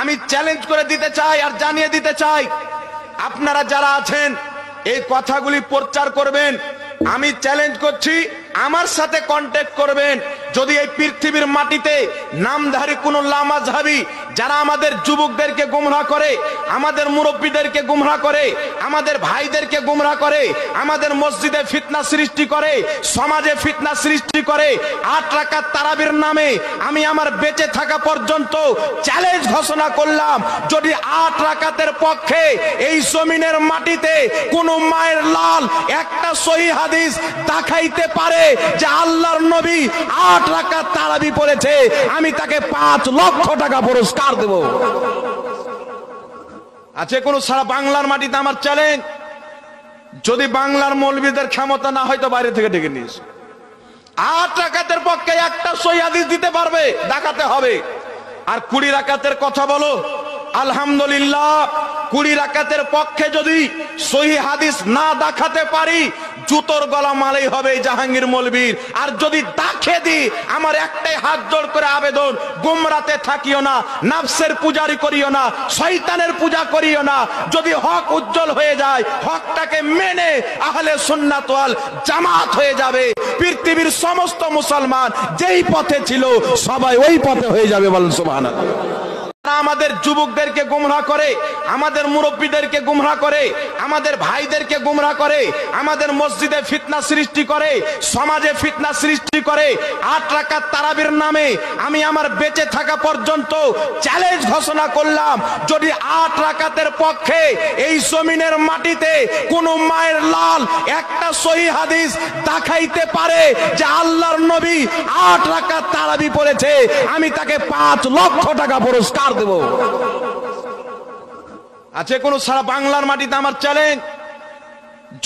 আমি চ্যালেঞ্জ করে দিতে চাই আর জানিয়ে দিতে চাই, আপনারা যারা আছেন এই কথাগুলি প্রচার করবেন। আমি চ্যালেঞ্জ করছি, আমার সাথে কন্ট্যাক্ট করবেন। যদি এই পৃথিবীর মাটিতে নামধারী কোন লামাযহাবী যারা আমাদের যুবকদেরকে গুমরাহ করে, আমাদের মুরব্বীদেরকে গুমরাহ করে, আমাদের ভাইদেরকে গুমরাহ করে, আমাদের মসজিদে ফিতনা সৃষ্টি করে, সমাজে ফিতনা সৃষ্টি করে, 8 রাকাত তারাবির নামে আমি আমার বেঁচে থাকা পর্যন্ত চ্যালেঞ্জ ঘোষণা করলাম, যদি 8 রাকাতের পক্ষে এই জমিনের মাটিতে কোন মায়ের লাল একটা সহিহ হাদিস দেখাইতে পারে যে আল্লাহর নবী 8 রাকাত তারাবি পড়েছে, আমি তাকে 5 লক্ষ টাকা পুরস্কার দেব। আছে কোন সারা বাংলার মাটিতে আমার চ্যালেঞ্জ, যদি বাংলার মৌলবীদের ক্ষমতা না হয় তো বাইরে থেকে ডেকে নিস। 8 রাকাতের পক্ষে একটা সহিহ হাদিস দিতে পারবে, দেখাতে হবে। আর 20 রাকাতের কথা বলো, আলহামদুলিল্লাহ 20 রাকাতের পক্ষে যদি সহিহ হাদিস না দেখাতে পারি, জুতোর গলা মালেই হবে জাহাঙ্গীর মৌলবীর। আর যদি দেখে দি, আমার একটাই হাত জোড় করে আবেদন, গুমরাতে থাকিও না, নফসের পূজারি করিও না, শয়তানের পূজা করিও না। যদি হক উজ্জ্বল হয়ে যায়, হকটাকে মেনে আহলে সুন্নাত ওয়াল জামাত হয়ে যাবে। পৃথিবীর সমস্ত মুসলমান যেই পথে ছিল সবাই ওই পথে হয়ে যাবে, বলেন সুবহানাল্লাহ। আমাদের যুবকদেরকে গুমরাহ করে, আমাদের মুরব্বীদেরকে গুমরাহ করে, আমাদের ভাইদেরকে গুমরাহ করে, আমাদের মসজিদে ফিতনা সৃষ্টি করে, সমাজে ফিতনা সৃষ্টি করে, 8 রাকাত তারাবির নামে আমি আমার বেঁচে থাকা পর্যন্ত চ্যালেঞ্জ ঘোষণা করলাম, যদি 8 রাকাতের পক্ষে এই জমিনের মাটিতে কোন মায়ের লাল একটা সহিহ হাদিস দেখাইতে পারে যে আল্লাহর নবী 8 রাকাত তারাবি পড়েছে, আমি তাকে 5 লক্ষ টাকা পুরস্কার দেব। আছে কোন সারা বাংলার মাটিতে আমার চ্যালেঞ্জ,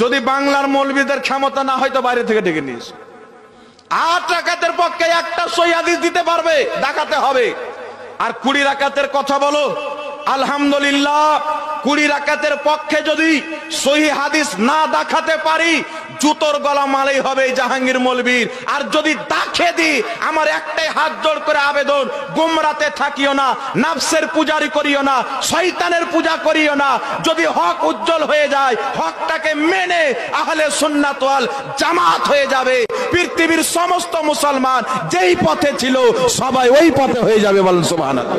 যদি বাংলার মৌলবীদের ক্ষমতা না হয় তো বাইরে থেকে ডেকে নিস। 8 রাকাতের পক্ষে একটা সহিহ হাদিস দিতে পারবে, দেখাতে হবে। আর 20 রাকাতের কথা বলো, আলহামদুলিল্লাহ 20 রাকাতের পক্ষে যদি সহিহ হাদিস না দেখাতে পারি, জুতোর গলা মালেই হবে জাহাঙ্গীর মৌলবীর। আর যদি দেখে দি, আমার একটাই হাত জোড় করে আবেদন, গুমরাতে থাকিও না, নফসের পূজারি করিও না, শয়তানের পূজা করিও না। যদি হক উজ্জ্বল হয়ে যায়, হকটাকে মেনে আহলে সুন্নাত ওয়াল জামাত হয়ে যাবে। পৃথিবীর সমস্ত মুসলমান যেই পথে ছিল সবাই ওই পথে হয়ে যাবে, বলেন সুবহানাল্লাহ।